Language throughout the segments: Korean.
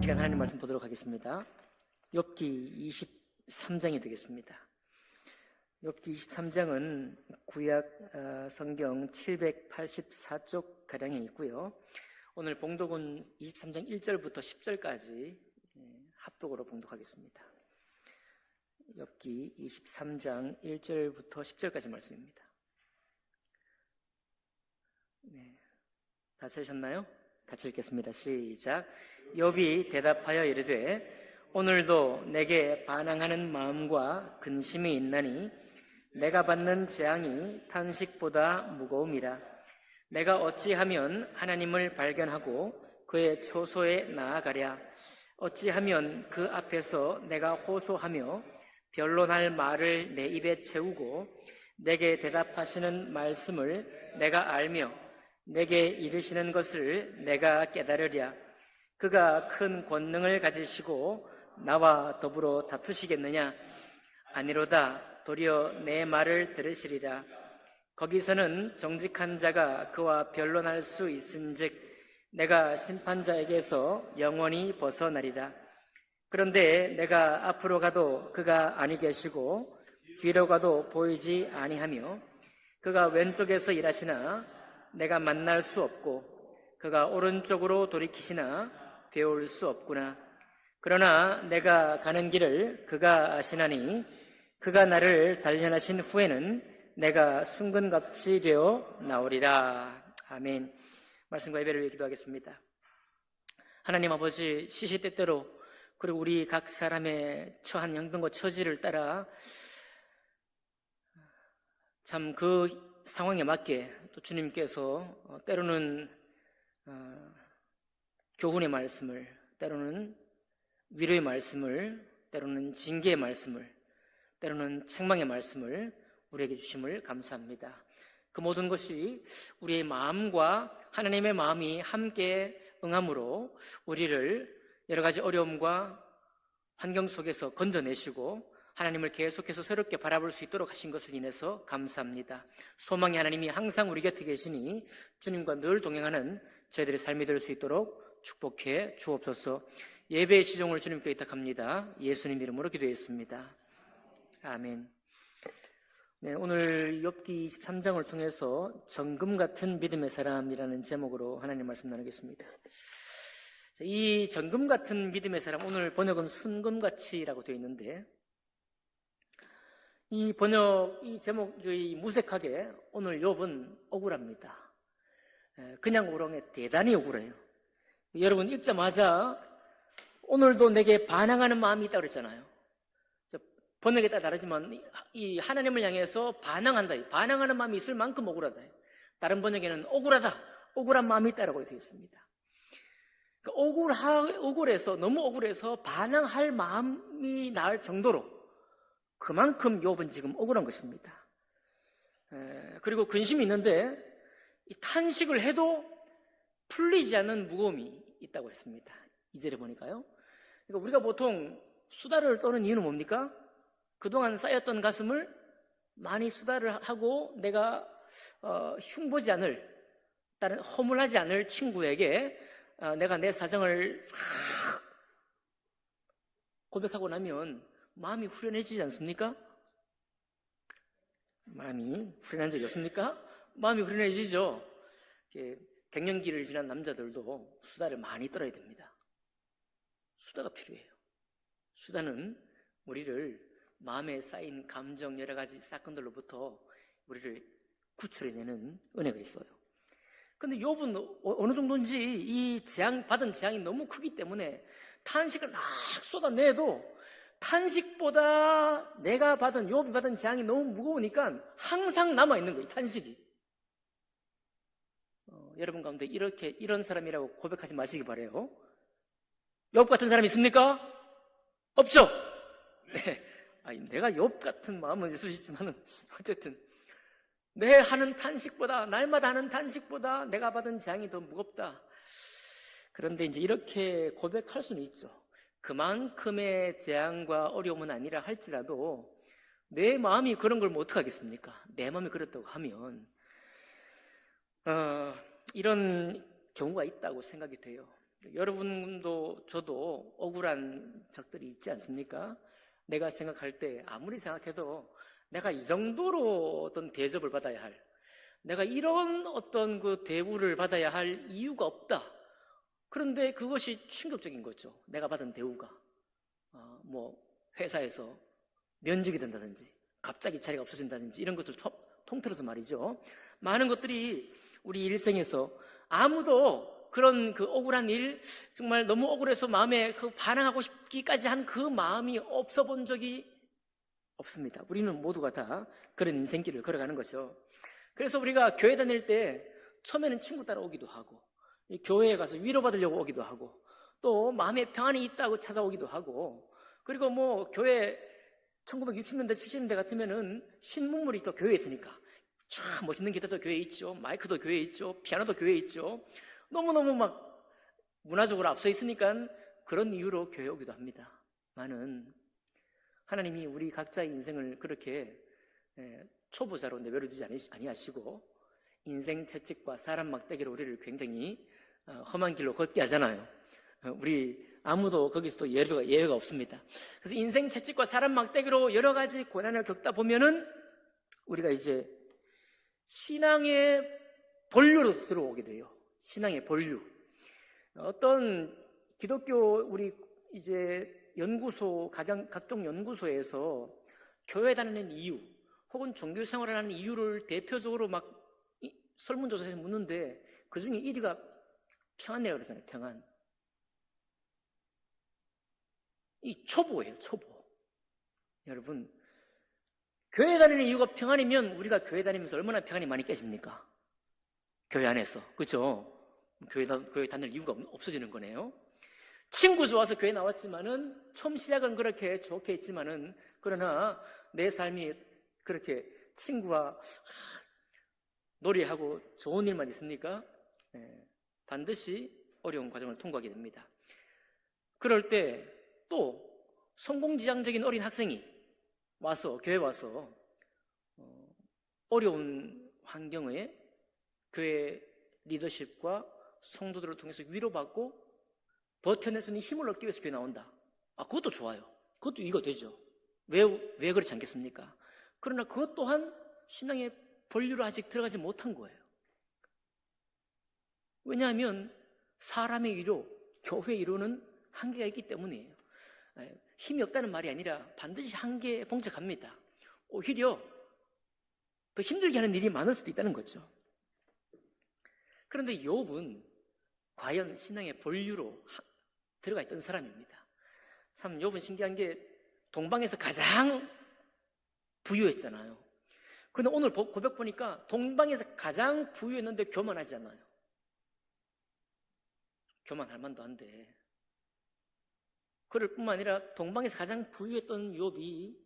시간 하나님 말씀 보도록 하겠습니다. 욥기 23장이 되겠습니다. 욥기 23장은 구약 성경 784쪽 가량에 있고요. 오늘 봉독은 23장 1절부터 10절까지 합독으로 봉독하겠습니다. 욥기 23장 1절부터 10절까지 말씀입니다. 네, 다 찾으셨나요? 같이 읽겠습니다. 시작. 욥이 대답하여 이르되 오늘도 내게 반항하는 마음과 근심이 있나니 내가 받는 재앙이 탄식보다 무거움이라. 내가 어찌하면 하나님을 발견하고 그의 초소에 나아가랴. 어찌하면 그 앞에서 내가 호소하며 변론할 말을 내 입에 채우고 내게 대답하시는 말씀을 내가 알며 내게 이르시는 것을 내가 깨달으랴. 그가 큰 권능을 가지시고 나와 더불어 다투시겠느냐? 아니로다. 도리어 내 말을 들으시리라. 거기서는 정직한 자가 그와 변론할 수 있은즉 내가 심판자에게서 영원히 벗어나리라. 그런데 내가 앞으로 가도 그가 아니 계시고 뒤로 가도 보이지 아니하며 그가 왼쪽에서 일하시나 내가 만날 수 없고 그가 오른쪽으로 돌이키시나 배울 수 없구나. 그러나 내가 가는 길을 그가 아시나니 그가 나를 단련하신 후에는 내가 순금같이 되어 나오리라. 아멘. 말씀과 예배를 위해 기도하겠습니다. 하나님 아버지, 시시때때로 그리고 우리 각 사람의 처한 형편과 처지를 따라 참 그 상황에 맞게 또 주님께서 때로는 교훈의 말씀을, 때로는 위로의 말씀을, 때로는 징계의 말씀을, 때로는 책망의 말씀을 우리에게 주심을 감사합니다. 그 모든 것이 우리의 마음과 하나님의 마음이 함께 응함으로 우리를 여러 가지 어려움과 환경 속에서 건져내시고 하나님을 계속해서 새롭게 바라볼 수 있도록 하신 것을 인해서 감사합니다. 소망의 하나님이 항상 우리 곁에 계시니 주님과 늘 동행하는 저희들의 삶이 될 수 있도록 축복해 주옵소서. 예배의 시종을 주님께 의탁합니다. 예수님 이름으로 기도했습니다. 아멘. 네, 오늘 욥기 23장을 통해서 정금 같은 믿음의 사람이라는 제목으로 하나님 말씀 나누겠습니다. 이 정금 같은 믿음의 사람, 오늘 번역은 순금같이라고 되어 있는데 이 번역, 이 제목이 무색하게 오늘 욥은 억울합니다. 그냥 억울한 게 대단히 억울해요. 여러분 읽자마자 오늘도 내게 반항하는 마음이 있다고 그랬잖아요. 번역에 따라 다르지만 이 하나님을 향해서 반항한다, 반항하는 마음이 있을 만큼 억울하다. 다른 번역에는 억울하다, 억울한 마음이 있다라고 되어 있습니다. 억울해서, 너무 억울해서 반항할 마음이 날 정도로 그만큼 욥은 지금 억울한 것입니다. 그리고 근심이 있는데 이 탄식을 해도 풀리지 않는 무거움이 있다고 했습니다. 2절에 보니까요. 그러니까 우리가 보통 수다를 떠는 이유는 뭡니까? 그동안 쌓였던 가슴을 많이 수다를 하고 내가 흉보지 않을, 다른 허물하지 않을 친구에게 내가 내 사정을 고백하고 나면 마음이 후련해지지 않습니까? 마음이 후련한 적이 없습니까? 마음이 후련해지죠. 갱년기를 지난 남자들도 수다를 많이 떨어야 됩니다. 수다가 필요해요. 수다는 우리를 마음에 쌓인 감정, 여러 가지 사건들로부터 우리를 구출해내는 은혜가 있어요. 근데 욥은 어느 정도인지 이 받은 재앙이 너무 크기 때문에 탄식을 막 쏟아내도 탄식보다 욥이 받은 재앙이 너무 무거우니까 항상 남아있는 거예요, 탄식이. 여러분 가운데 이런 사람이라고 고백하지 마시기 바라요. 욥 같은 사람이 있습니까? 없죠? 네. 내가 욥 같은 마음은 있을 수 있지만 어쨌든 내 하는 탄식보다, 날마다 하는 탄식보다 내가 받은 재앙이 더 무겁다. 그런데 이제 이렇게 고백할 수는 있죠. 그만큼의 재앙과 어려움은 아니라 할지라도 내 마음이 그런 걸 어떻게 하겠습니까? 내 마음이 그렇다고 하면 이런 경우가 있다고 생각이 돼요. 여러분도 저도 억울한 적들이 있지 않습니까? 내가 생각할 때 아무리 생각해도 내가 이 정도로 어떤 대접을 받아야 할, 내가 이런 어떤 그 대우를 받아야 할 이유가 없다. 그런데 그것이 충격적인 거죠. 내가 받은 대우가. 뭐 회사에서 면직이 된다든지 갑자기 자리가 없어진다든지 이런 것들 통틀어서 말이죠. 많은 것들이 우리 일생에서 아무도 그런 그 억울한 일, 정말 너무 억울해서 마음에 그 반항하고 싶기까지 한 그 마음이 없어 본 적이 없습니다. 우리는 모두가 다 그런 인생길을 걸어가는 거죠. 그래서 우리가 교회 다닐 때 처음에는 친구 따라오기도 하고, 교회에 가서 위로받으려고 오기도 하고, 또 마음에 평안이 있다고 찾아오기도 하고, 그리고 뭐 교회 1960년대 70년대 같으면은 신문물이 또 교회에 있으니까 참 멋있는 기타도 교회에 있죠, 마이크도 교회에 있죠, 피아노도 교회에 있죠. 너무너무 막 문화적으로 앞서 있으니까 그런 이유로 교회에 오기도 합니다. 많은 하나님이 우리 각자의 인생을 그렇게 초보자로 내버려두지 아니하시고 인생 채찍과 사람 막대기로 우리를 굉장히 험한 길로 걷게 하잖아요. 우리 아무도 거기서도 예외가 없습니다. 그래서 인생 채찍과 사람 막대기로 여러 가지 고난을 겪다 보면은 우리가 이제 신앙의 본류로 들어오게 돼요. 신앙의 본류. 어떤 기독교 우리 이제 연구소, 각종 연구소에서 교회 다니는 이유 혹은 종교 생활을 하는 이유를 대표적으로 막 설문조사에서 묻는데 그 중에 1위가 평안이라고 그러잖아요. 평안. 이 초보예요. 초보. 여러분, 교회 다니는 이유가 평안이면 우리가 교회 다니면서 얼마나 평안이 많이 깨집니까? 교회 안에서. 그렇죠? 교회 다닐 이유가 없어지는 거네요. 친구 좋아서 교회 나왔지만은 처음 시작은 그렇게 좋게 했지만은 그러나 내 삶이 그렇게 친구와 놀이하고 좋은 일만 있습니까? 반드시 어려운 과정을 통과하게 됩니다. 그럴 때 또 성공지향적인 어린 학생이 교회에 와서 어려운 환경에 교회 리더십과 성도들을 통해서 위로받고 버텨낼 수 있는 힘을 얻기 위해서 교회 나온다. 그것도 좋아요. 그것도 이해가 되죠. 왜 그렇지 않겠습니까? 그러나 그것 또한 신앙의 본류로 아직 들어가지 못한 거예요. 왜냐하면 사람의 위로, 교회 위로는 한계가 있기 때문이에요. 힘이 없다는 말이 아니라 반드시 한계에 봉착합니다. 오히려 더 힘들게 하는 일이 많을 수도 있다는 거죠. 그런데 욥은 과연 신앙의 본류로 들어가 있던 사람입니다. 참 욥은 신기한 게 동방에서 가장 부유했잖아요. 그런데 오늘 고백 보니까 동방에서 가장 부유했는데 교만하지 않아요. 교만할 만도 한데 그럴 뿐만 아니라 동방에서 가장 부유했던 욥이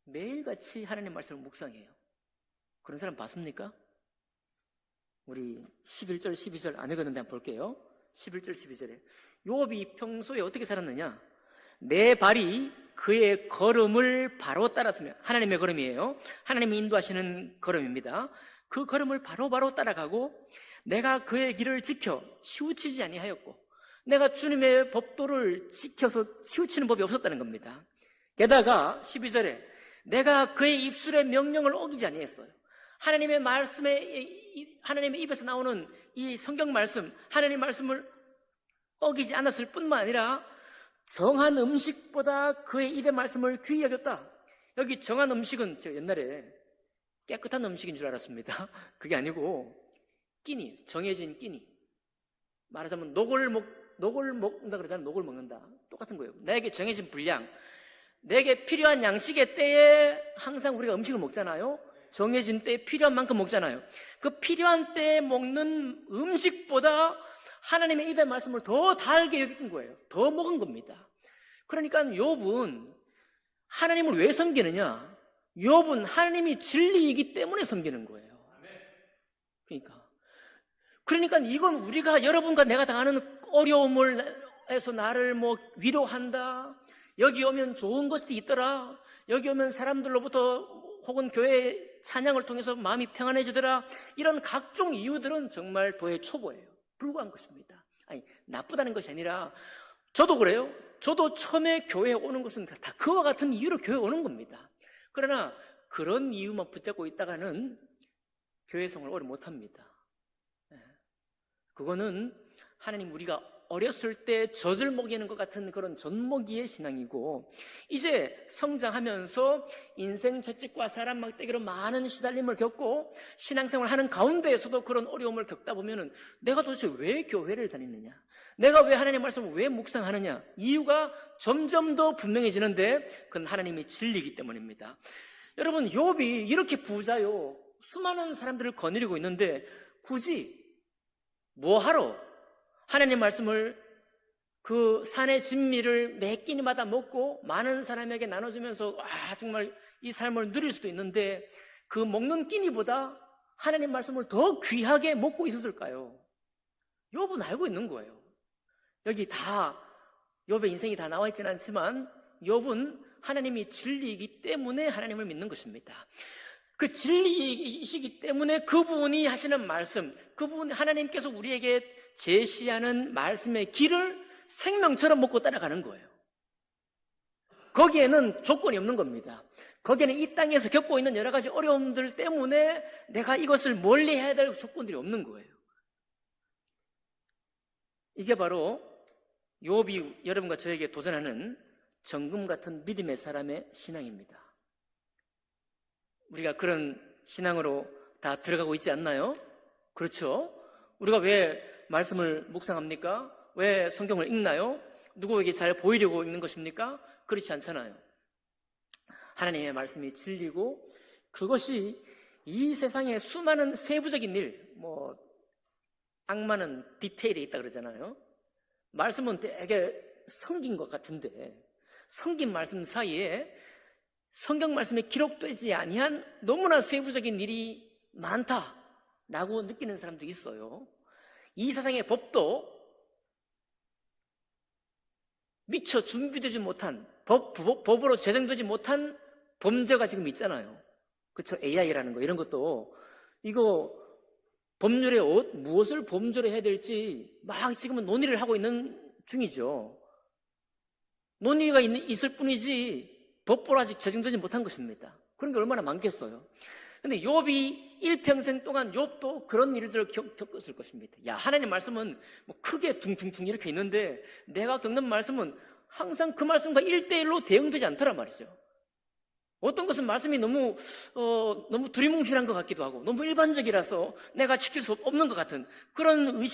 매일같이 하나님의 말씀을 묵상해요. 그런 사람 봤습니까? 우리 11절 12절 안 읽었는데 한번 볼게요. 11절 12절에 욥이 평소에 어떻게 살았느냐? 내 발이 그의 걸음을 바로 따랐으며, 하나님의 걸음이에요. 하나님이 인도하시는 걸음입니다. 그 걸음을 바로 따라가고 내가 그의 길을 지켜 치우치지 아니하였고, 내가 주님의 법도를 지켜서 치우치는 법이 없었다는 겁니다. 게다가 12절에 내가 그의 입술의 명령을 어기지 아니했어요. 하나님의 하나님의 입에서 나오는 이 성경 말씀, 하나님의 말씀을 어기지 않았을 뿐만 아니라 정한 음식보다 그의 입의 말씀을 귀히 여겼다. 여기 정한 음식은 제가 옛날에 깨끗한 음식인 줄 알았습니다. 그게 아니고 끼니, 정해진 끼니. 말하자면 녹을 먹는다 그러잖아요. 녹을 먹는다. 똑같은 거예요. 나에게 정해진 분량, 내게 필요한 양식의 때에 항상 우리가 음식을 먹잖아요. 정해진 때에 필요한 만큼 먹잖아요. 그 필요한 때에 먹는 음식보다 하나님의 입의 말씀을 더 달게 여긴 거예요. 더 먹은 겁니다. 그러니까 욥은 하나님을 왜 섬기느냐? 욥은 하나님이 진리이기 때문에 섬기는 거예요. 그러니까 이건 우리가 여러분과 내가 당하는 어려움에서 나를 위로한다. 여기 오면 좋은 것이 있더라. 여기 오면 사람들로부터 혹은 교회 찬양을 통해서 마음이 평안해지더라. 이런 각종 이유들은 정말 도의 초보예요. 불과한 것입니다. 아니, 나쁘다는 것이 아니라 저도 그래요. 저도 처음에 교회에 오는 것은 다 그와 같은 이유로 교회에 오는 겁니다. 그러나 그런 이유만 붙잡고 있다가는 교회 생활을 오래 못합니다. 그거는 하나님 우리가 어렸을 때 젖을 먹이는 것 같은 그런 젖먹이의 신앙이고, 이제 성장하면서 인생 채찍과 사람 막대기로 많은 시달림을 겪고 신앙생활을 하는 가운데에서도 그런 어려움을 겪다 보면은 내가 도대체 왜 교회를 다니느냐, 내가 왜 하나님의 말씀을 왜 묵상하느냐, 이유가 점점 더 분명해지는데 그건 하나님의 진리이기 때문입니다. 여러분, 욥이 이렇게 부자요, 수많은 사람들을 거느리고 있는데 굳이 뭐하러 하나님 말씀을 그 산의 진미를 매 끼니마다 먹고 많은 사람에게 나눠주면서 정말 이 삶을 누릴 수도 있는데 그 먹는 끼니보다 하나님 말씀을 더 귀하게 먹고 있었을까요? 욥은 알고 있는 거예요. 여기 다 욥의 인생이 다 나와 있지는 않지만 욥은 하나님이 진리이기 때문에 하나님을 믿는 것입니다. 그 진리이시기 때문에 그분이 하시는 말씀, 그분 하나님께서 우리에게 제시하는 말씀의 길을 생명처럼 먹고 따라가는 거예요. 거기에는 조건이 없는 겁니다. 거기에는 이 땅에서 겪고 있는 여러 가지 어려움들 때문에 내가 이것을 멀리해야 될 조건들이 없는 거예요. 이게 바로 욥이 여러분과 저에게 도전하는 정금 같은 믿음의 사람의 신앙입니다. 우리가 그런 신앙으로 다 들어가고 있지 않나요? 그렇죠? 우리가 왜 말씀을 묵상합니까? 왜 성경을 읽나요? 누구에게 잘 보이려고 읽는 것입니까? 그렇지 않잖아요. 하나님의 말씀이 진리고 그것이 이 세상의 수많은 세부적인 일, 악마는 디테일에 있다 그러잖아요. 말씀은 되게 성긴 것 같은데 성긴 말씀 사이에 성경 말씀에 기록되지 아니한 너무나 세부적인 일이 많다라고 느끼는 사람도 있어요. 이 세상의 법도 미처 준비되지 못한 법으로 제정되지 못한 범죄가 지금 있잖아요. 그렇죠? AI라는 거 이런 것도 이거 법률에 무엇을 범죄로 해야 될지 막 지금은 논의를 하고 있는 중이죠. 논의가 있을 뿐이지 법으로 아직 제정되지 못한 것입니다. 그런 게 얼마나 많겠어요. 근데 욥이 일평생 동안 욥도 그런 일들을 겪었을 것입니다. 하나님 말씀은 크게 둥둥둥 이렇게 있는데 내가 겪는 말씀은 항상 그 말씀과 1대1로 대응되지 않더란 말이죠. 어떤 것은 말씀이 너무 두리뭉실한 것 같기도 하고 너무 일반적이라서 내가 지킬 수 없는 것 같은 그런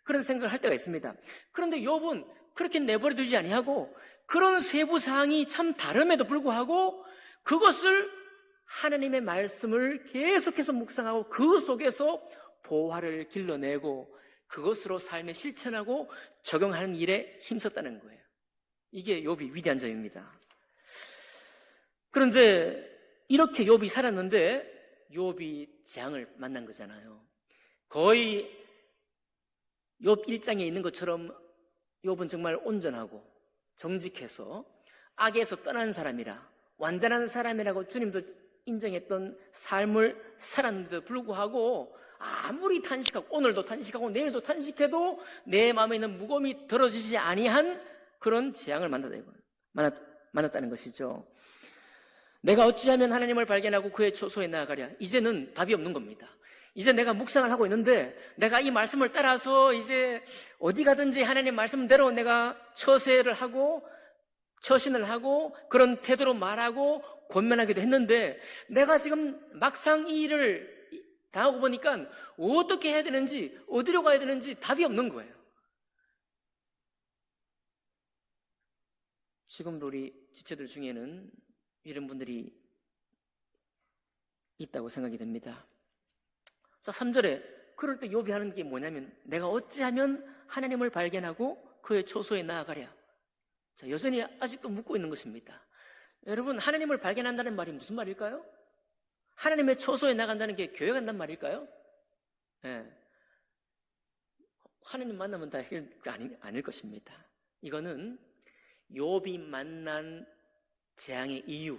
그런 생각을 할 때가 있습니다. 그런데 욥은 그렇게 내버려 두지 아니하고 그런 세부 사항이 참 다름에도 불구하고 그것을 하나님의 말씀을 계속해서 묵상하고 그 속에서 보화를 길러내고 그것으로 삶에 실천하고 적용하는 일에 힘썼다는 거예요. 이게 욥이 위대한 점입니다. 그런데 이렇게 욥이 살았는데 욥이 재앙을 만난 거잖아요. 거의 욥 1장에 있는 것처럼 욥은 정말 온전하고 정직해서 악에서 떠난 사람이라 완전한 사람이라고 주님도 인정했던 삶을 살았는데도 불구하고 아무리 탄식하고 오늘도 탄식하고 내일도 탄식해도 내 마음에 있는 무거움이 덜어지지 아니한 그런 재앙을 만났다는 것이죠. 내가 어찌하면 하나님을 발견하고 그의 처소에 나아가랴. 이제는 답이 없는 겁니다. 이제 내가 묵상을 하고 있는데 내가 이 말씀을 따라서 이제 어디 가든지 하나님 말씀대로 내가 처세를 하고 처신을 하고 그런 태도로 말하고 권면하기도 했는데 내가 지금 막상 이 일을 당하고 보니까 어떻게 해야 되는지 어디로 가야 되는지 답이 없는 거예요. 지금도 우리 지체들 중에는 이런 분들이 있다고 생각이 됩니다. 3절에 그럴 때 욥이 하는 게 뭐냐면 내가 어찌하면 하나님을 발견하고 그의 초소에 나아가랴. 자, 여전히 아직도 묻고 있는 것입니다. 여러분, 하나님을 발견한다는 말이 무슨 말일까요? 하나님의 초소에 나간다는 게 교회 간다는 말일까요? 네. 하나님 만나면 다 아닐 것입니다. 이거는 욥이 만난 재앙의 이유,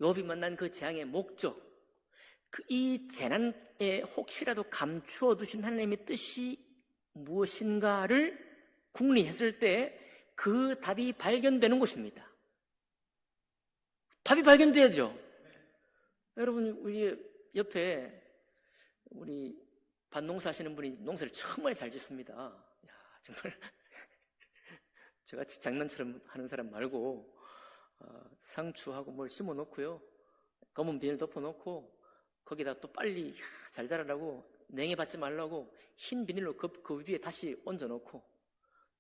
욥이 만난 그 재앙의 목적, 이 재난에 혹시라도 감추어 두신 하나님의 뜻이 무엇인가를 궁리했을 때 그 답이 발견되는 것입니다. 답이 발견돼야죠. 여러분, 우리 옆에 우리 밭농사 하시는 분이 농사를 정말 잘 짓습니다. 야, 정말 제가 장난처럼 하는 사람 말고 상추하고 뭘 심어 놓고요, 검은 비닐 덮어 놓고 거기다 또 빨리 잘 자라라고 냉해 받지 말라고 흰 비닐로 그 위에 다시 얹어 놓고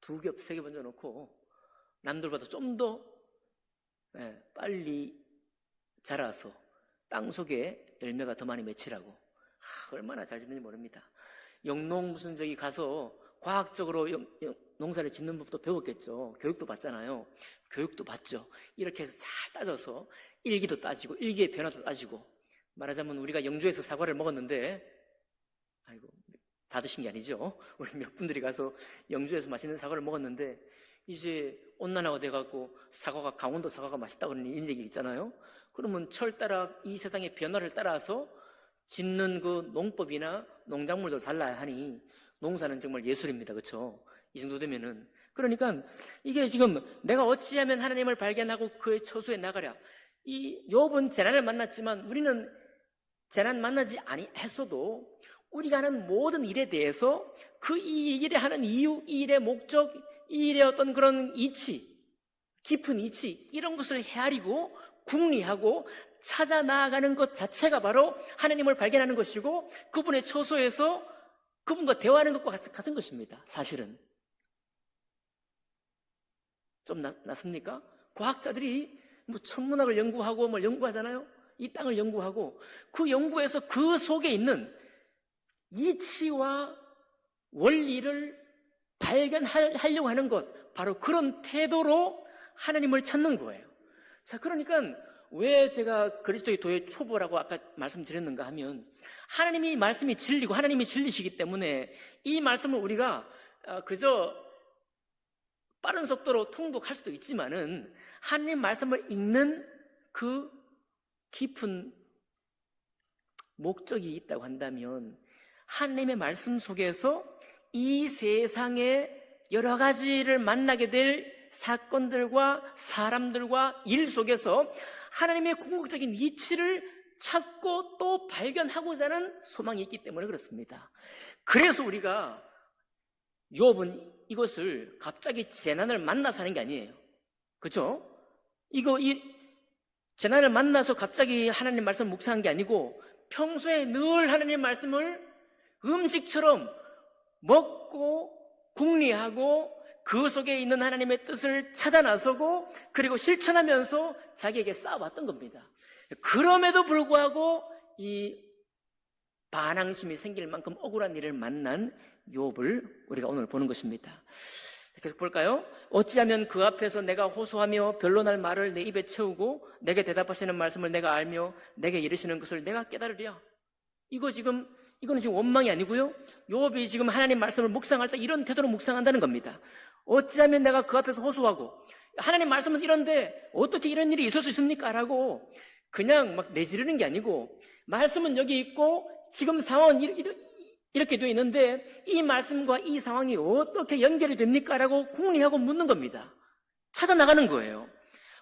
2겹, 3겹 얹어 놓고 남들보다 좀 더 빨리 자라서 땅 속에 열매가 더 많이 맺히라고. 얼마나 잘 짓는지 모릅니다. 영농 무슨 저기 가서 과학적으로 농사를 짓는 법도 배웠겠죠. 교육도 받잖아요. 교육도 받죠. 이렇게 해서 잘 따져서 일기도 따지고 일기의 변화도 따지고. 말하자면 우리가 영주에서 사과를 먹었는데, 아이고 다 드신 게 아니죠. 우리 몇 분들이 가서 영주에서 맛있는 사과를 먹었는데 이제 온난화가 돼갖고 사과가, 강원도 사과가 맛있다고 그러는 이런 얘기 있잖아요. 그러면 철 따라 이 세상의 변화를 따라서 짓는 그 농법이나 농작물도 달라야 하니 농사는 정말 예술입니다. 그렇죠? 이 정도 되면은. 그러니까 이게 지금 내가 어찌하면 하나님을 발견하고 그의 처소에 나가랴. 이 욥은 재난을 만났지만 우리는 재난 만나지 아니했어도 우리가 하는 모든 일에 대해서 그 이 일에 하는 이유, 이 일의 목적, 이 일의 어떤 그런 이치, 깊은 이치, 이런 것을 헤아리고 궁리하고 찾아 나아가는 것 자체가 바로 하나님을 발견하는 것이고 그분의 처소에서 그분과 대화하는 것과 같은 것입니다. 사실은 좀 낫습니까? 과학자들이 뭐 천문학을 연구하고 뭘 연구하잖아요. 이 땅을 연구하고 그 연구에서 그 속에 있는 이치와 원리를 발견하려고 하는 것, 바로 그런 태도로 하나님을 찾는 거예요. 자, 그러니까 왜 제가 그리스도의 도의 초보라고 아까 말씀드렸는가 하면 하나님이 말씀이 진리고 하나님이 진리시기 때문에 이 말씀을 우리가 그저 빠른 속도로 통독할 수도 있지만은 하나님 말씀을 읽는 그 깊은 목적이 있다고 한다면 하나님의 말씀 속에서 이 세상의 여러 가지를 만나게 될 사건들과 사람들과 일 속에서 하나님의 궁극적인 이치를 찾고 또 발견하고자 하는 소망이 있기 때문에 그렇습니다. 그래서 우리가 욥은 이것을 갑자기 재난을 만나서 하는 게 아니에요. 그렇죠? 이 재난을 만나서 갑자기 하나님 말씀을 묵상한 게 아니고 평소에 늘 하나님 말씀을 음식처럼 먹고 궁리하고 그 속에 있는 하나님의 뜻을 찾아 나서고 그리고 실천하면서 자기에게 쌓아왔던 겁니다. 그럼에도 불구하고 이 반항심이 생길 만큼 억울한 일을 만난 욥을 우리가 오늘 보는 것입니다. 계속 볼까요? 어찌하면 그 앞에서 내가 호소하며 변론할 말을 내 입에 채우고 내게 대답하시는 말씀을 내가 알며 내게 이르시는 것을 내가 깨달으랴. 이거는 지금 원망이 아니고요. 욥이 지금 하나님 말씀을 묵상할 때 이런 태도로 묵상한다는 겁니다. 어찌하면 내가 그 앞에서 호소하고 하나님 말씀은 이런데 어떻게 이런 일이 있을 수 있습니까? 라고 그냥 막 내지르는 게 아니고 말씀은 여기 있고 지금 상황은 이렇게 되어 있는데 이 말씀과 이 상황이 어떻게 연결이 됩니까? 라고 궁리하고 묻는 겁니다. 찾아 나가는 거예요.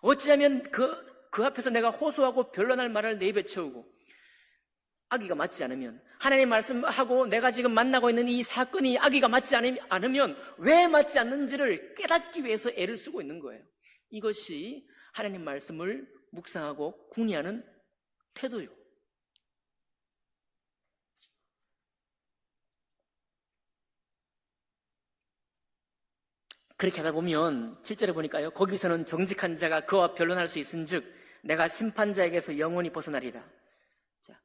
어찌하면 그 앞에서 내가 호소하고 변론할 말을 내 입에 채우고 악의가 맞지 않으면 하나님 말씀하고 내가 지금 만나고 있는 이 사건이 악의가 맞지 않으면 왜 맞지 않는지를 깨닫기 위해서 애를 쓰고 있는 거예요. 이것이 하나님 말씀을 묵상하고 궁리하는 태도요. 그렇게 하다 보면 7절에 보니까요, 거기서는 정직한 자가 그와 변론할 수 있은즉 내가 심판자에게서 영원히 벗어나리라. 자,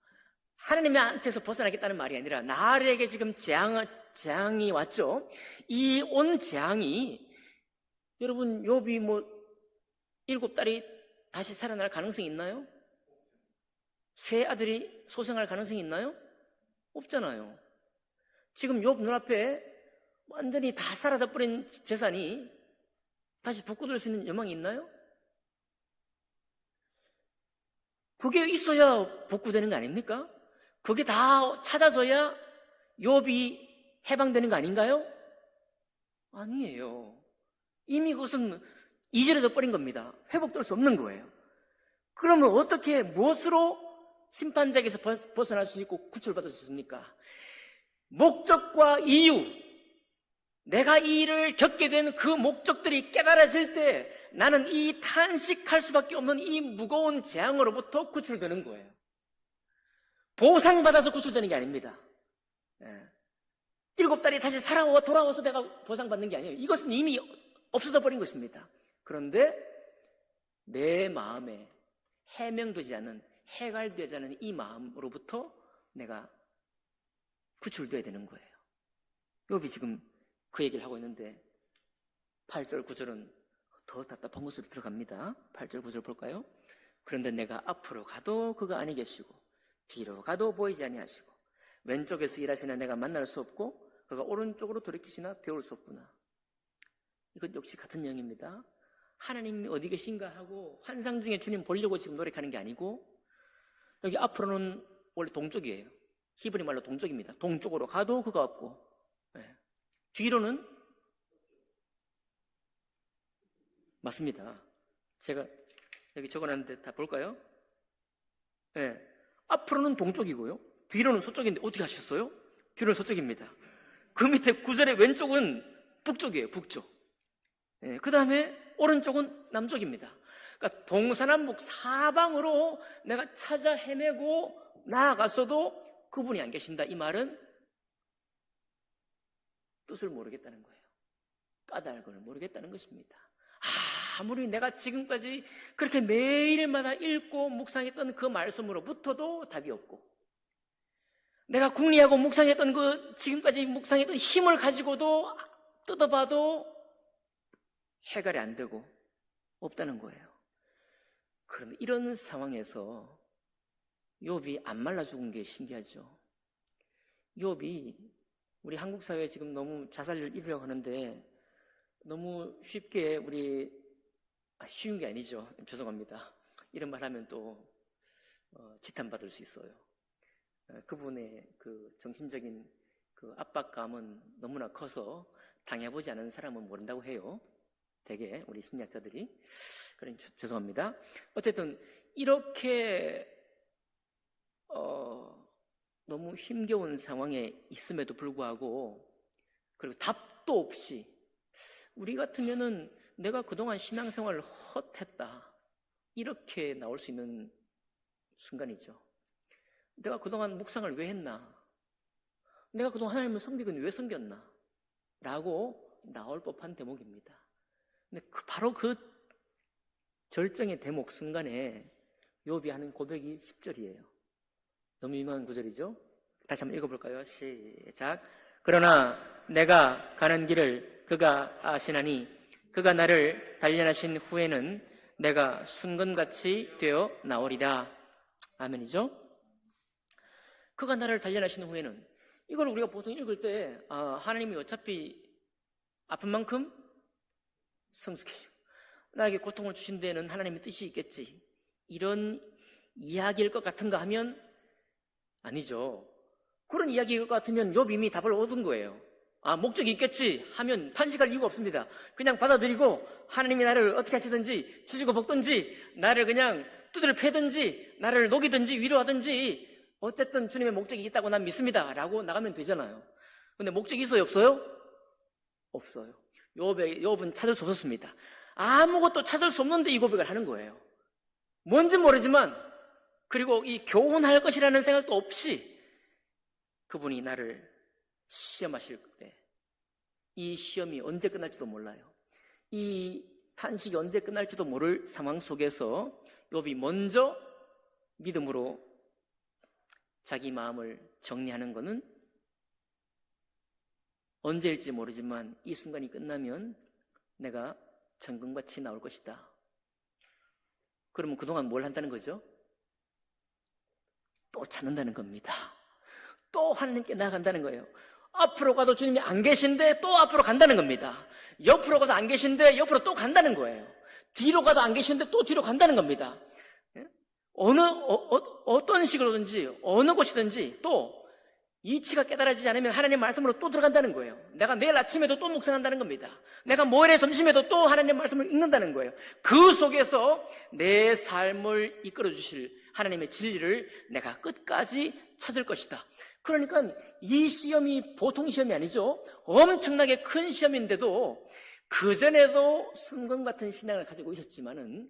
하나님한테서 벗어나겠다는 말이 아니라 나에게 지금 재앙이 왔죠. 이 온 재앙이 여러분 욥이 7딸이 다시 살아날 가능성이 있나요? 세 아들이 소생할 가능성이 있나요? 없잖아요. 지금 욥 눈앞에 완전히 다 사라져버린 재산이 다시 복구될 수 있는 여망이 있나요? 그게 있어야 복구되는 거 아닙니까? 그게 다 찾아져야 욥이 해방되는 거 아닌가요? 아니에요. 이미 그것은 이질해져 버린 겁니다. 회복될 수 없는 거예요. 그러면 어떻게, 무엇으로 심판자에게서 벗어날 수 있고 구출받을 수 있습니까? 목적과 이유, 내가 이 일을 겪게 된 그 목적들이 깨달아질 때 나는 이 탄식할 수밖에 없는 이 무거운 재앙으로부터 구출되는 거예요. 보상받아서 구출되는 게 아닙니다. 7달이 다시 돌아와서 내가 보상받는 게 아니에요. 이것은 이미 없어져 버린 것입니다. 그런데 내 마음에 해명되지 않은, 해갈되지 않은 이 마음으로부터 내가 구출되어야 되는 거예요. 욥이 지금 그 얘기를 하고 있는데 8절 9절은 더 답답한 곳으로 들어갑니다. 8절 9절 볼까요? 그런데 내가 앞으로 가도 그가 아니 계시고 뒤로 가도 보이지 아니하시고 왼쪽에서 일하시나 내가 만날 수 없고 그가 오른쪽으로 돌이키시나 배울 수 없구나. 이것 역시 같은 내용입니다. 하나님이 어디 계신가 하고 환상 중에 주님 보려고 지금 노력하는 게 아니고, 여기 앞으로는 원래 동쪽이에요. 히브리 말로 동쪽입니다. 동쪽으로 가도 그가 없고, 뒤로는 맞습니다. 제가 여기 적어놨는데 다 볼까요? 앞으로는 동쪽이고요, 뒤로는 서쪽인데 어떻게 하셨어요? 뒤로는 서쪽입니다. 그 밑에 9절의 왼쪽은 북쪽이에요. 북쪽. 그 다음에 오른쪽은 남쪽입니다. 그러니까 동서남북 사방으로 내가 찾아 헤매고 나아갔어도 그분이 안 계신다. 이 말은 뜻을 모르겠다는 거예요. 까닭을 모르겠다는 것입니다. 아무리 내가 지금까지 그렇게 매일마다 읽고 묵상했던 그 말씀으로부터도 답이 없고, 내가 궁리하고 묵상했던 지금까지 묵상했던 힘을 가지고도 뜯어봐도 해결이 안 되고 없다는 거예요. 그런데 이런 상황에서 욥이 안 말라 죽은 게 신기하죠. 욥이 우리 한국 사회에 지금 너무 자살을 이루려고 하는데 너무 쉽게 쉬운 게 아니죠. 죄송합니다. 이런 말 하면 또 지탄받을 수 있어요. 그분의 그 정신적인 그 압박감은 너무나 커서 당해보지 않은 사람은 모른다고 해요. 되게 우리 심리학자들이. 그러니 죄송합니다. 어쨌든 이렇게 너무 힘겨운 상황에 있음에도 불구하고, 그리고 답도 없이, 우리 같으면은 내가 그동안 신앙생활을 헛했다, 이렇게 나올 수 있는 순간이죠. 내가 그동안 묵상을 왜 했나? 내가 그동안 하나님을 섬기긴 왜 섬겼나? 라고 나올 법한 대목입니다. 근데 바로 그 절정의 대목 순간에 욥이 하는 고백이 10절이에요. 너무 유명한 구절이죠. 다시 한번 읽어볼까요? 시작. 그러나 내가 가는 길을 그가 아시나니 그가 나를 단련하신 후에는 내가 순건같이 되어 나오리라. 아멘이죠. 그가 나를 단련하신 후에는, 이걸 우리가 보통 읽을 때 하나님이 어차피 아픈 만큼 성숙해지고 나에게 고통을 주신 데는 하나님의 뜻이 있겠지, 이런 이야기일 것 같은가 하면 아니죠. 그런 이야기일 것 같으면 욥이 이미 답을 얻은 거예요. 목적이 있겠지 하면 탄식할 이유가 없습니다. 그냥 받아들이고 하나님이 나를 어떻게 하시든지 치시고 볶든지 나를 그냥 두드려 패든지 나를 녹이든지 위로하든지 어쨌든 주님의 목적이 있다고 난 믿습니다 라고 나가면 되잖아요. 근데 목적이 있어요? 없어요? 없어요. 욥은 찾을 수 없었습니다. 아무것도 찾을 수 없는데 이 고백을 하는 거예요. 뭔지 모르지만, 그리고 이 교훈할 것이라는 생각도 없이 그분이 나를 시험하실 때, 이 시험이 언제 끝날지도 몰라요. 이 탄식이 언제 끝날지도 모를 상황 속에서 욥이 먼저 믿음으로 자기 마음을 정리하는 것은, 언제일지 모르지만 이 순간이 끝나면 내가 정금같이 나올 것이다. 그러면 그동안 뭘 한다는 거죠? 또 찾는다는 겁니다. 또 하나님께 나아간다는 거예요. 앞으로 가도 주님이 안 계신데 또 앞으로 간다는 겁니다. 옆으로 가도 안 계신데 옆으로 또 간다는 거예요. 뒤로 가도 안 계신데 또 뒤로 간다는 겁니다. 어떤 식으로든지 어느 곳이든지 또 이치가 깨달아지지 않으면 하나님 말씀으로 또 들어간다는 거예요. 내가 내일 아침에도 또 묵상한다는 겁니다. 내가 모레 점심에도 또 하나님 말씀을 읽는다는 거예요. 그 속에서 내 삶을 이끌어 주실 하나님의 진리를 내가 끝까지 찾을 것이다. 그러니까 이 시험이 보통 시험이 아니죠. 엄청나게 큰 시험인데도 그전에도 순금 같은 신앙을 가지고 있었지만은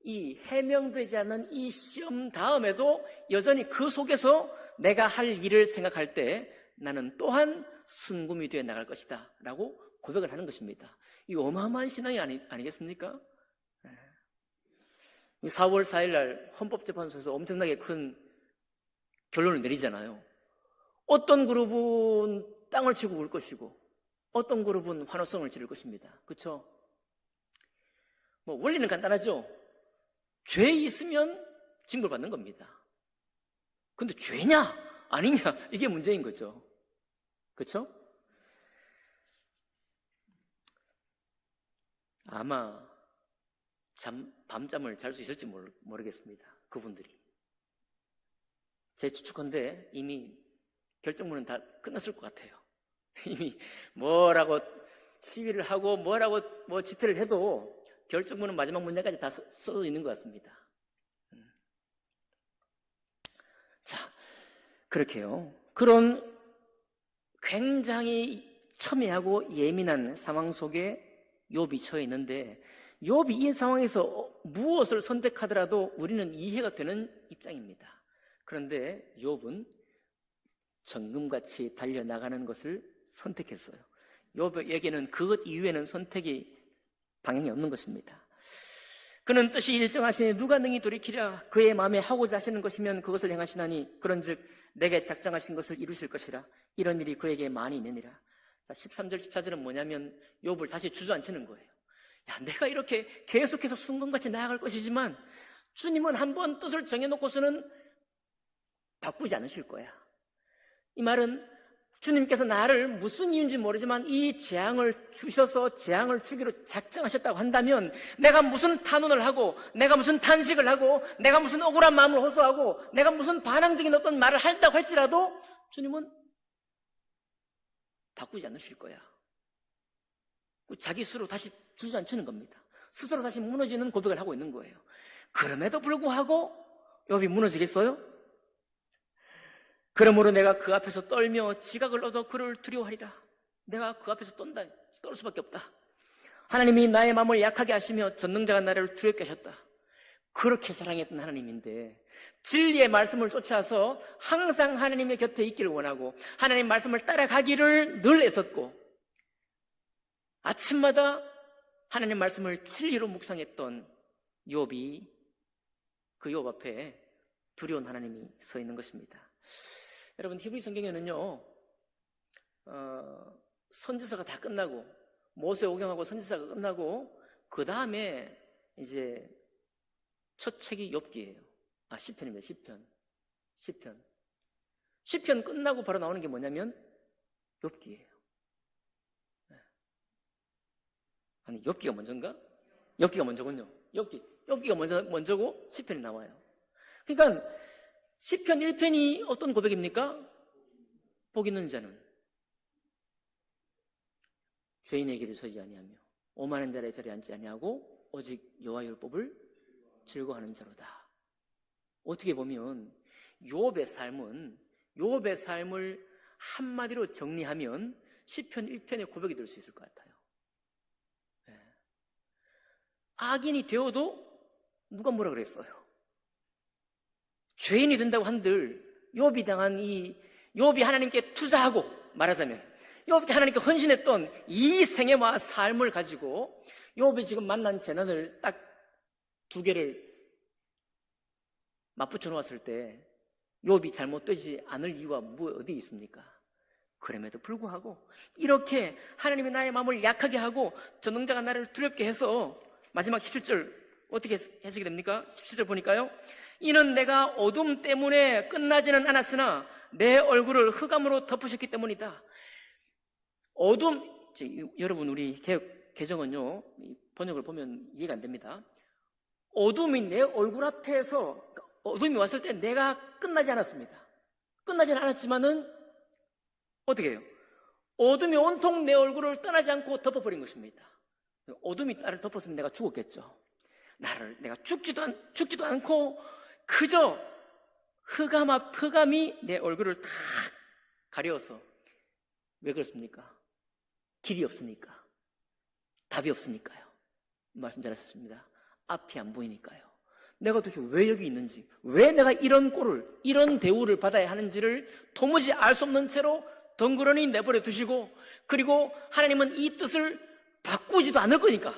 이 해명되지 않는 이 시험 다음에도 여전히 그 속에서 내가 할 일을 생각할 때 나는 또한 순금이 되어 나갈 것이다 라고 고백을 하는 것입니다. 이 어마어마한 신앙이 아니겠습니까? 4월 4일 날 헌법재판소에서 엄청나게 큰 결론을 내리잖아요. 어떤 그룹은 땅을 치고 울 것이고 어떤 그룹은 환호성을 지를 것입니다. 그렇죠? 원리는 간단하죠. 죄 있으면 징벌받는 겁니다. 근데 죄냐 아니냐 이게 문제인 거죠. 그렇죠? 아마 밤잠을 잘 수 있을지 모르겠습니다. 그분들이. 제 추측컨대 이미 결정문은 다 끝났을 것 같아요. 이미 뭐라고 시위를 하고 뭐라고 지태를 해도 결정문은 마지막 문장까지 다 써져 있는 것 같습니다. 자, 그렇게요. 그런 굉장히 첨예하고 예민한 상황 속에 욥이 처해 있는데 욥이 이 상황에서 무엇을 선택하더라도 우리는 이해가 되는 입장입니다. 그런데 욥은 정금같이 달려나가는 것을 선택했어요. 욥에게는 그것 이후에는 선택이 방향이 없는 것입니다. 그는 뜻이 일정하시니 누가 능히 돌이키랴. 그의 마음에 하고자 하시는 것이면 그것을 행하시나니 그런즉 내게 작정하신 것을 이루실 것이라. 이런 일이 그에게 많이 있느니라. 자, 13절 14절은 뭐냐면 욥을 다시 주저앉히는 거예요. 야, 내가 이렇게 계속해서 순금같이 나아갈 것이지만 주님은 한번 뜻을 정해놓고서는 바꾸지 않으실 거야. 이 말은 주님께서 나를 무슨 이유인지 모르지만 이 재앙을 주셔서 재앙을 주기로 작정하셨다고 한다면 내가 무슨 탄원을 하고 내가 무슨 탄식을 하고 내가 무슨 억울한 마음을 호소하고 내가 무슨 반항적인 어떤 말을 한다고 할지라도 주님은 바꾸지 않으실 거야. 자기 스스로 다시 주저앉히는 겁니다. 스스로 다시 무너지는 고백을 하고 있는 거예요. 그럼에도 불구하고 욥이 무너지겠어요? 그러므로 내가 그 앞에서 떨며 지각을 얻어 그를 두려워하리라. 내가 그 앞에서 떨 수밖에 없다. 하나님이 나의 마음을 약하게 하시며 전능자가 나를 두렵게 하셨다. 그렇게 사랑했던 하나님인데 진리의 말씀을 쫓아서 항상 하나님의 곁에 있기를 원하고 하나님 말씀을 따라가기를 늘 애썼고 아침마다 하나님 말씀을 진리로 묵상했던 욥이 그 욥 앞에 두려운 하나님이 서 있는 것입니다. 여러분 히브리 성경에는요 선지서가 다 끝나고 모세오경하고 선지서가 끝나고 그 다음에 이제 첫 책이 욥기예요. 시편입니다. 시편 끝나고 바로 나오는 게 뭐냐면 욥기예요. 아니 욥기가 먼저인가? 욥기가 먼저군요. 욥기가 먼저고 시편이 나와요. 그러니까 시편 1편이 어떤 고백입니까? 복 있는 자는 죄인의 길을 서지 아니하며 오만한 자의 자리에 앉지 아니하고 오직 여호와의 율법을 즐거워하는 자로다. 어떻게 보면 욥의 삶을 한마디로 정리하면 시편 1편의 고백이 될 수 있을 것 같아요. 악인이 되어도 누가 뭐라 그랬어요? 죄인이 된다고 한들 욥이 당한 욥이 하나님께 투자하고 말하자면 욥이 하나님께 헌신했던 이 생애와 삶을 가지고 욥이 지금 만난 재난을 딱 두 개를 맞붙여 놓았을 때 욥이 잘못되지 않을 이유가 어디 있습니까? 그럼에도 불구하고 이렇게 하나님이 나의 마음을 약하게 하고 전능자가 나를 두렵게 해서 마지막 17절 어떻게 해석이 됩니까? 17절 보니까요. 이는 내가 어둠 때문에 끝나지는 않았으나 내 얼굴을 흑암으로 덮으셨기 때문이다. 여러분 우리 개정은요 번역을 보면 이해가 안 됩니다. 어둠이 내 얼굴 앞에서 어둠이 왔을 때 내가 끝나지 않았습니다. 끝나지는 않았지만은 어떻게 해요? 어둠이 온통 내 얼굴을 떠나지 않고 덮어버린 것입니다. 어둠이 나를 덮었으면 내가 죽었겠죠. 내가 죽지도 않고 그저 흑암이 내 얼굴을 다 가려서. 왜 그렇습니까? 길이 없으니까, 답이 없으니까요. 말씀 잘하셨습니다. 앞이 안 보이니까요. 내가 도대체 왜 여기 있는지, 왜 내가 이런 이런 대우를 받아야 하는지를 도무지 알 수 없는 채로 덩그러니 내버려 두시고, 그리고 하나님은 이 뜻을 바꾸지도 않을 거니까,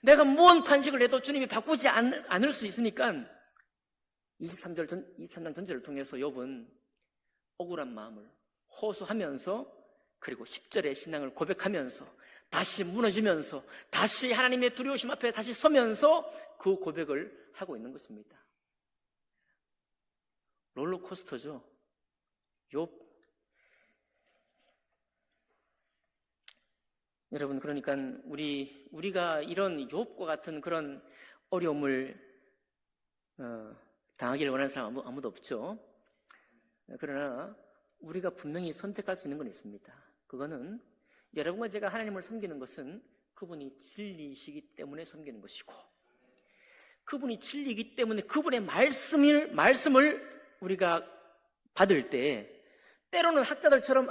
내가 무언 탄식을 해도 주님이 바꾸지 않을 수 있으니까 23장 전체를 통해서 욥은 억울한 마음을 호소하면서, 그리고 10절의 신앙을 고백하면서 다시 무너지면서 다시 하나님의 두려우심 앞에 다시 서면서 그 고백을 하고 있는 것입니다. 롤러코스터죠. 욥. 여러분, 그러니까 우리가 이런 욥과 같은 그런 어려움을 당하기를 원하는 사람 아무도 없죠. 그러나 우리가 분명히 선택할 수 있는 건 있습니다. 그거는 여러분과 제가 하나님을 섬기는 것은 그분이 진리이시기 때문에 섬기는 것이고, 그분이 진리이기 때문에 그분의 말씀을 우리가 받을 때, 때로는 학자들처럼,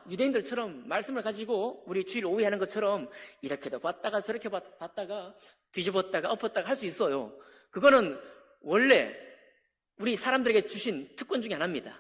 유대인들처럼 말씀을 가지고 우리 주의를 오해하는 것처럼 이렇게도 봤다가 저렇게 봤다가 뒤집었다가 엎었다가 할 수 있어요. 그거는 원래 우리 사람들에게 주신 특권 중에 하나입니다.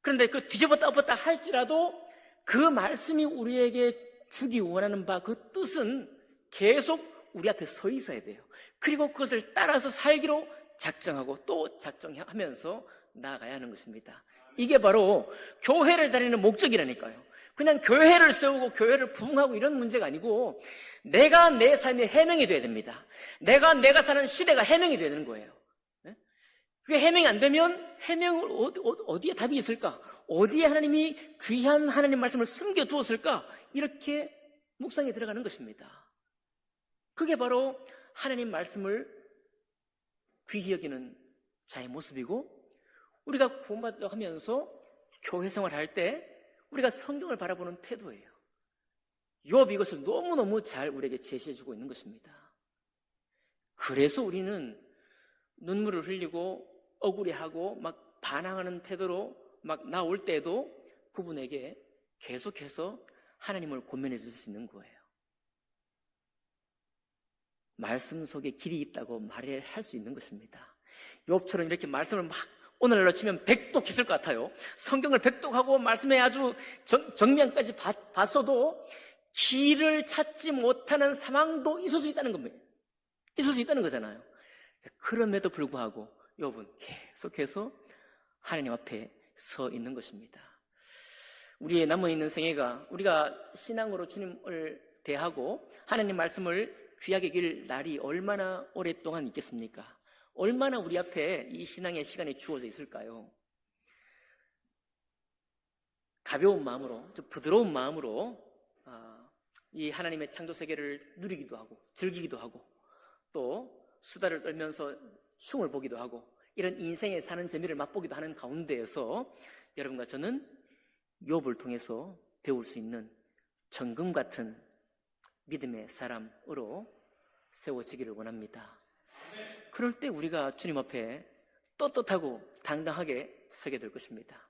그런데 그 뒤집었다 엎었다 할지라도 그 말씀이 우리에게 주기 원하는 바 그 뜻은 계속 우리 앞에 서 있어야 돼요. 그리고 그것을 따라서 살기로 작정하고 또 작정하면서 나아가야 하는 것입니다. 이게 바로 교회를 다니는 목적이라니까요. 그냥 교회를 세우고 교회를 부흥하고 이런 문제가 아니고, 내가 내 삶의 해명이 돼야 됩니다. 내가 사는 시대가 해명이 돼야 되는 거예요. 그게 해명이 안 되면 해명을 어디에 답이 있을까? 어디에 하나님이 귀한 하나님 말씀을 숨겨두었을까? 이렇게 묵상에 들어가는 것입니다. 그게 바로 하나님 말씀을 귀히 여기는 자의 모습이고, 우리가 구원받아 하면서 교회 생활할 때 우리가 성경을 바라보는 태도예요. 욥이 이것을 너무너무 잘 우리에게 제시해주고 있는 것입니다. 그래서 우리는 눈물을 흘리고 억울해하고 막 반항하는 태도로 막 나올 때도 그분에게 계속해서 하나님을 고면해 줄 수 있는 거예요. 말씀 속에 길이 있다고 말할 수 있는 것입니다. 욥처럼 이렇게 말씀을 막 오늘날로 치면 백독했을 것 같아요. 성경을 백독하고 말씀에 아주 정면까지 봤어도 길을 찾지 못하는 상황도 있을 수 있다는 겁니다. 있을 수 있다는 거잖아요. 그럼에도 불구하고 욥은 계속해서 하나님 앞에 서 있는 것입니다. 우리의 남아있는 생애가, 우리가 신앙으로 주님을 대하고 하나님 말씀을 귀하게 여길 날이 얼마나 오랫동안 있겠습니까? 얼마나 우리 앞에 이 신앙의 시간이 주어져 있을까요? 가벼운 마음으로, 부드러운 마음으로 이 하나님의 창조 세계를 누리기도 하고 즐기기도 하고, 또 수다를 떨면서 흉을 보기도 하고, 이런 인생에 사는 재미를 맛보기도 하는 가운데에서 여러분과 저는 욥을 통해서 배울 수 있는 정금 같은 믿음의 사람으로 세워지기를 원합니다. 그럴 때 우리가 주님 앞에 떳떳하고 당당하게 서게 될 것입니다.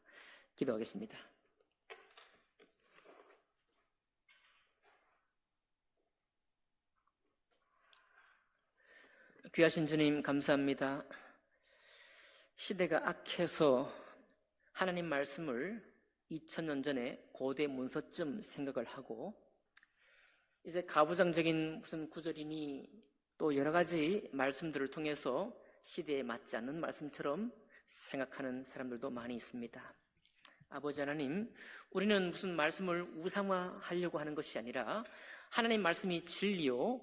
기도하겠습니다. 귀하신 주님, 감사합니다. 시대가 악해서 하나님 말씀을 2000년 전에 고대 문서쯤 생각을 하고, 이제 가부장적인 무슨 구절이니 또 여러 가지 말씀들을 통해서 시대에 맞지 않는 말씀처럼 생각하는 사람들도 많이 있습니다. 아버지 하나님, 우리는 무슨 말씀을 우상화하려고 하는 것이 아니라 하나님 말씀이 진리요,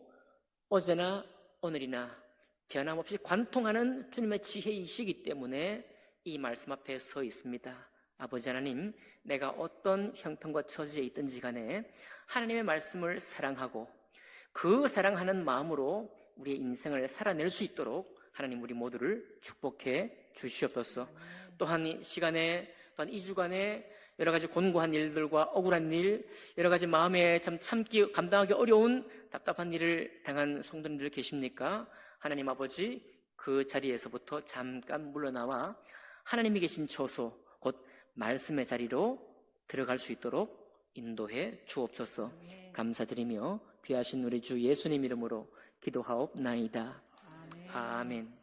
어제나 오늘이나 변함없이 관통하는 주님의 지혜이시기 때문에 이 말씀 앞에 서 있습니다. 아버지 하나님, 내가 어떤 형편과 처지에 있든지 간에 하나님의 말씀을 사랑하고 그 사랑하는 마음으로 우리의 인생을 살아낼 수 있도록 하나님 우리 모두를 축복해 주시옵소서. 또한 이 시간에, 또한 이 주간에 여러 가지 곤고한 일들과 억울한 일, 여러 가지 마음에 참 참기, 감당하기 어려운 답답한 일을 당한 성도님들 계십니까? 하나님 아버지, 그 자리에서부터 잠깐 물러나와 하나님이 계신 처소, 곧 말씀의 자리로 들어갈 수 있도록 인도해 주옵소서. 감사드리며 귀하신 우리 주 예수님 이름으로 기도하옵나이다. 아멘.